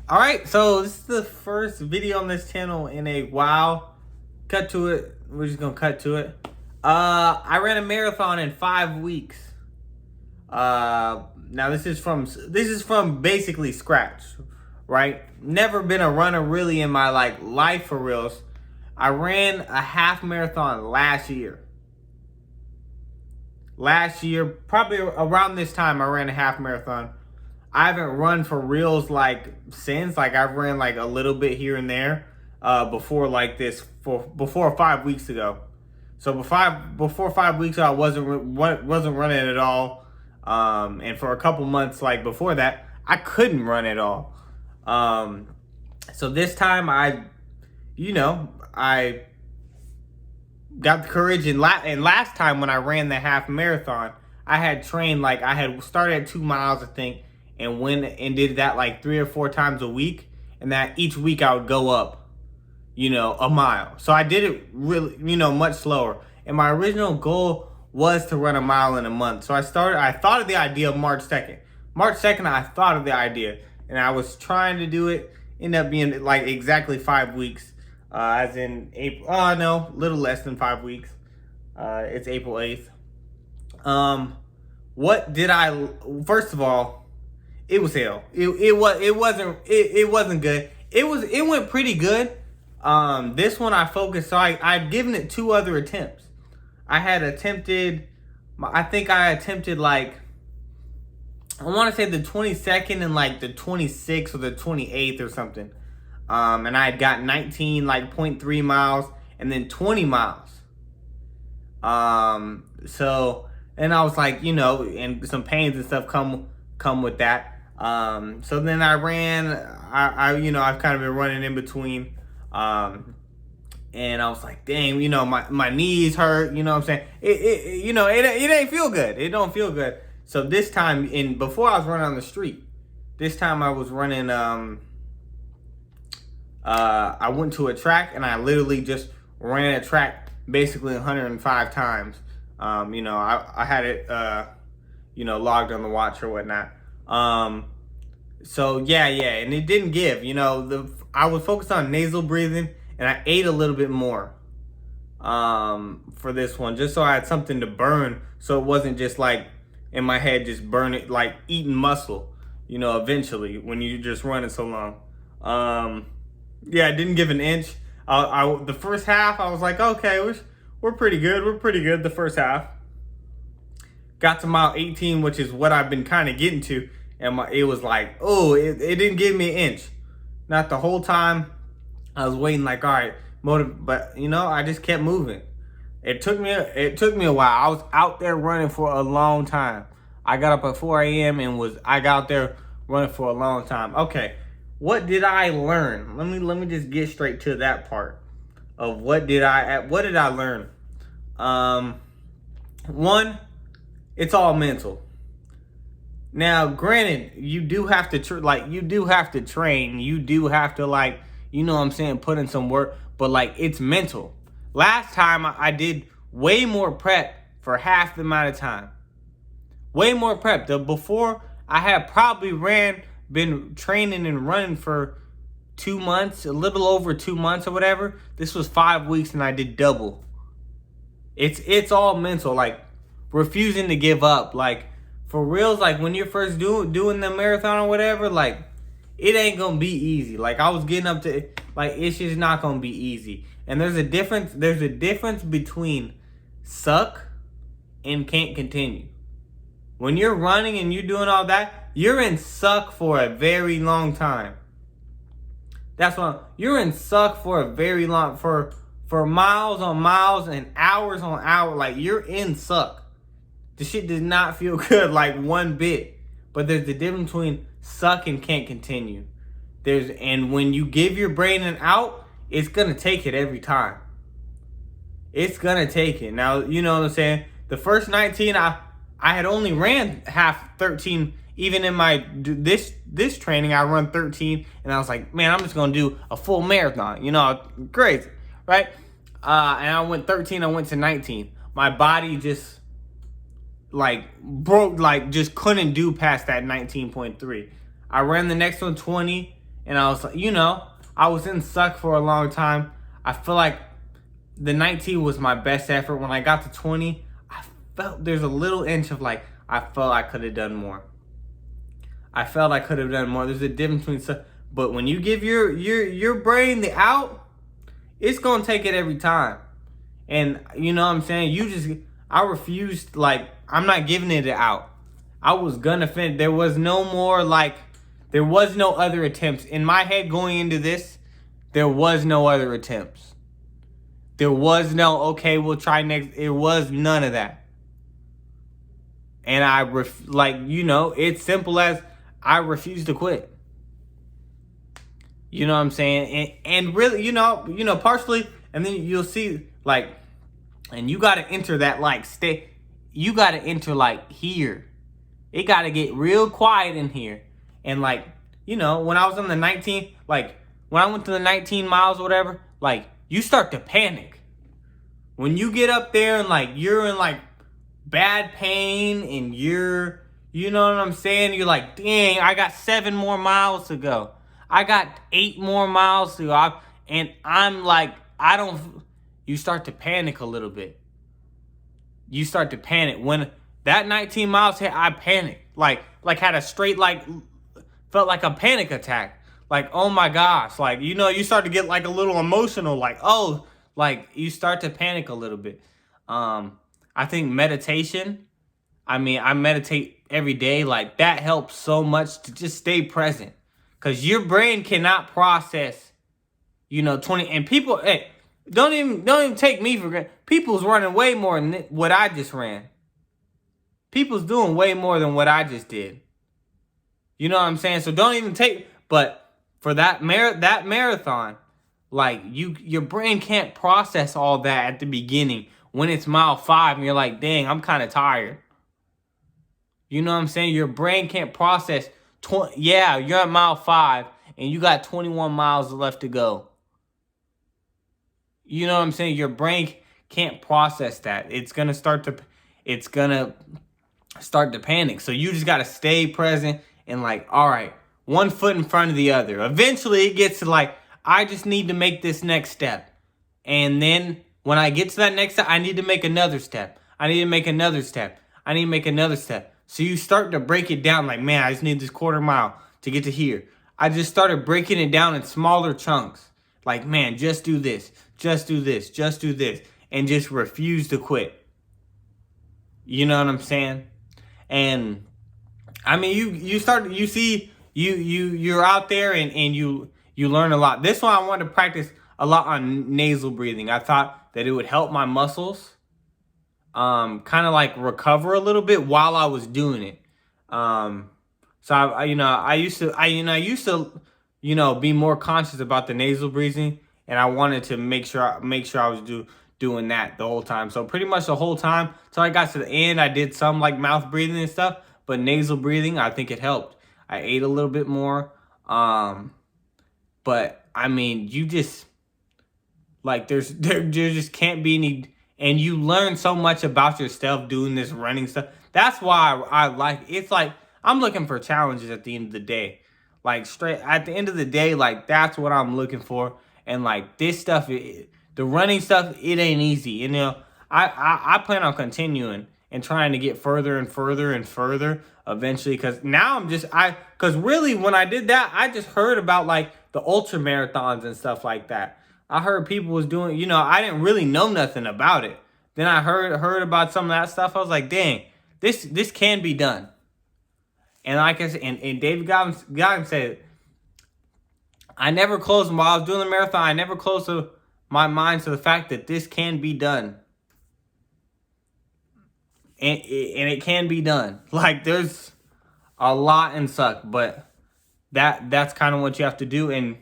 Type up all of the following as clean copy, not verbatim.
All right, so this is the first video on this channel in a while. Cut to it. We're just gonna cut to it. I ran a marathon in 5 weeks. Now this is from basically scratch, right? Never been a runner really in my life for reals. I ran a half marathon last year. Probably around this time, I ran a half marathon. I haven't run for reals since. I've ran a little bit here and there before before 5 weeks ago. So before 5 weeks ago, I wasn't running at all. And for a couple months before that, I couldn't run at all. So this time I got the courage, and last time when I ran the half marathon, I had trained I had started at 2 miles, I think, and went and did that 3 or 4 times a week, and that each week I would go up, a mile. So I did it really, much slower. And my original goal was to run a mile in a month. So I thought of the idea March 2nd. March 2nd, I thought of the idea, and I was trying to do it. Ended up being exactly 5 weeks, as in April. Oh no, little less than 5 weeks. It's April 8th. What did I? First of all, it was hell. It wasn't good. It went pretty good. This one I focused. So I'd given it 2 other attempts. I attempted I want to say the 22nd and the 26th or the 28th or something. And I had got 19.3 miles and then 20 miles. So, and I was and some pains and stuff come with that. So then I ran, I've kind of been running in between. And I was like, dang, my knees hurt, what I'm saying? It ain't feel good. It don't feel good. So this time, before I was running on the street, this time I was running, I went to a track and I literally just ran a track basically 105 times. I had it, logged on the watch or whatnot. So yeah, and it didn't give, I was focused on nasal breathing, and I ate a little bit more, for this one, just so I had something to burn. So it wasn't just in my head, just burn it, eating muscle, eventually when you just running so long. Yeah, I didn't give an inch. The first half, I was like, okay, we're pretty good. We're pretty good the first half. Got to mile 18, which is what I've been kind of getting to. And it was it didn't give me an inch. Not the whole time. I was waiting all right, but I just kept moving. It took me a while. I was out there running for a long time. I got up at 4 a.m. and I got out there running for a long time. Okay. What did I learn? Let me just get straight to that part of what did I learn? One, it's all mental. Now, granted, you do have to train. You do have to put in some work, but it's mental. Last time I did way more prep for half the amount of time. Way more prep. Before I had probably been training and running for 2 months, a little over 2 months or whatever. This was 5 weeks and I did double. It's all mental, refusing to give up. For reals, when you're first doing the marathon or whatever, it ain't gonna be easy. I was getting up to, it's just not gonna be easy. And there's a difference between suck and can't continue. When you're running and you're doing all that, you're in suck for a very long time. That's what you're in suck for a very long, for miles on miles and hours on hours. You're in suck. The shit does not feel good one bit. But there's the difference between suck and can't continue. And when you give your brain an out, it's gonna take it every time. It's gonna take it. Now, you know what I'm saying? The first 19, I had only ran half 13. Even in my this training, I run 13, and I was like, man, I'm just gonna do a full marathon. Crazy, right? And I went 13. I went to 19. My body just broke. Just couldn't do past that 19.3. I ran the next one 20, And I was like, I was in suck for a long time. I feel like the 19 was my best effort. When I got to 20, I felt there's a little inch of like, I felt I could have done more. I felt I could have done more. There's a difference between stuff. But when you give your brain the out, it's going to take it every time. And you know what I'm saying? I refused, like, I'm not giving it out. I was going to finish. There was no other attempts. In my head going into this, there was no other attempts. There was no, okay, we'll try next. It was none of that. And it's simple as I refuse to quit. You know what I'm saying? And really, partially, and then you'll see, like, and you got to enter that, like, state. You got to enter, like, here. It got to get real quiet in here. And, like, when I was on the 19, like, when I went to the 19 miles or whatever, like, you start to panic. When you get up there and, like, you're in, like, bad pain and you know what I'm saying? You're like, dang, I got 7 more miles to go. I got 8 more miles to go. And I'm like, you start to panic a little bit. You start to panic. When that 19 miles hit, I panicked. Like had a straight, like, felt like a panic attack. Like, oh my gosh. Like, you start to get like a little emotional. Like, oh, like you start to panic a little bit. I think meditation, I meditate every day. Like, that helps so much to just stay present. Because your brain cannot process, 20. And people, hey, don't even take me for granted. People's running way more than what I just ran. People's doing way more than what I just did. You know what I'm saying? So don't even but for that marathon, like, your brain can't process all that at the beginning when it's mile 5 and you're like, dang, I'm kind of tired. You know what I'm saying? Your brain can't process. You're at mile 5 and you got 21 miles left to go. You know what I'm saying? Your brain can't process that. It's gonna start to panic. So you just gotta stay present and, like, all right, one foot in front of the other. Eventually it gets to, like, I just need to make this next step. And then when I get to that next step, I need to make another step. I need to make another step. I need to make another step. So you start to break it down, like, man, I just need this quarter mile to get to here. I just started breaking it down in smaller chunks. Like, man, just do this, just do this, just do this, and just refuse to quit. You know what I'm saying? And I mean, you're out there and you learn a lot. This one I wanted to practice a lot on nasal breathing. I thought that it would help my muscles kind of like recover a little bit while I was doing it. So I used to be more conscious about the nasal breathing, and I wanted to make sure I was doing that the whole time. So pretty much the whole time till I got to the end, I did some, like, mouth breathing and stuff, but nasal breathing, I think it helped. I ate a little bit more. But I mean, you just, like, there just can't be any. And you learn so much about yourself doing this running stuff. That's why I like, it's like, I'm looking for challenges at the end of the day. Like, straight at the end of the day, like, that's what I'm looking for. And, like, this stuff, the running stuff, it ain't easy. I plan on continuing and trying to get further and further and further eventually. Because now because really when I did that, I just heard about, like, the ultra marathons and stuff like that. I heard people was doing, I didn't really know nothing about it. Then I heard about some of that stuff. I was like, dang, this can be done. And like I said, and David Goggins said, while I was doing the marathon, I never closed my mind to the fact that this can be done. And it can be done. Like, there's a lot in suck, but that's kind of what you have to do. And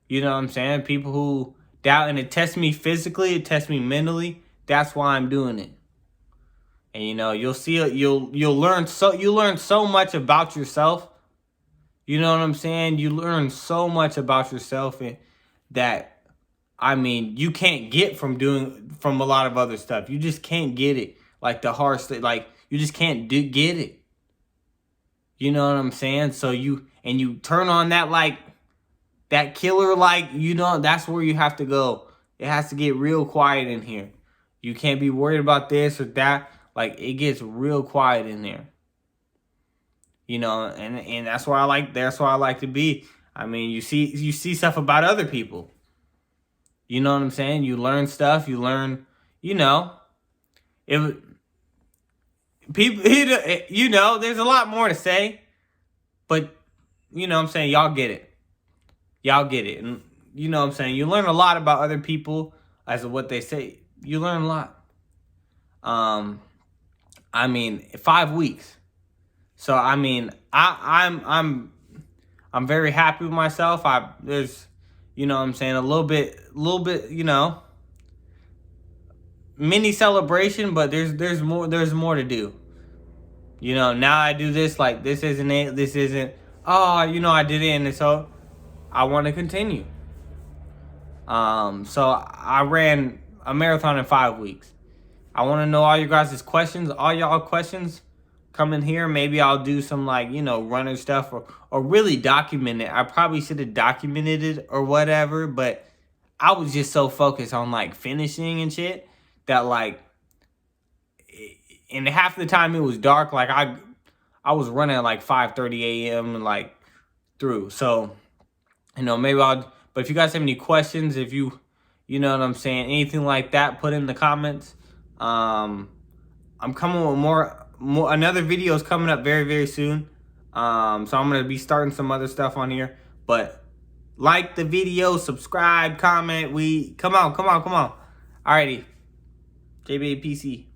you know what I'm saying? People who doubt, and it tests me physically, it tests me mentally. That's why I'm doing it. And you'll see it. You'll learn so much about yourself. You know what I'm saying? You learn so much about yourself, and that, I mean, you can't get from a lot of other stuff. You just can't get it. Like the hard stuff, like, you just can't get it. You know what I'm saying? So you turn on that, like, that killer, like, you know, that's where you have to go. It has to get real quiet in here. You can't be worried about this or that. Like, it gets real quiet in there. You know, and that's why I like to be. I mean, you see stuff about other people. You know what I'm saying? You learn stuff, you learn, you know, if people, you know, there's a lot more to say, but you know what I'm saying, y'all get it. Y'all get it. And you know what I'm saying? You learn a lot about other people as of what they say. You learn a lot. I mean, 5 weeks. So I mean, I'm very happy with myself. There's, you know what I'm saying, a little bit, you know, mini celebration, but there's more to do. You know, now I do this, like, this isn't, oh, you know, I did it, and so I want to continue. So I ran a marathon in 5 weeks. I want to know all your guys' questions. All y'all questions, come in here. Maybe I'll do some, like, you know, runner stuff or really document it. I probably should have documented it or whatever, but I was just so focused on, like, finishing and shit that, like, and half the time it was dark. Like, I was running at like 5:30 a.m. like through. So, you know, but if you guys have any questions, if you know what I'm saying, anything like that, put in the comments. I'm coming with more, another video is coming up very, very soon. So I'm going to be starting some other stuff on here, but like the video, subscribe, comment, come on. Alrighty. JBAPC.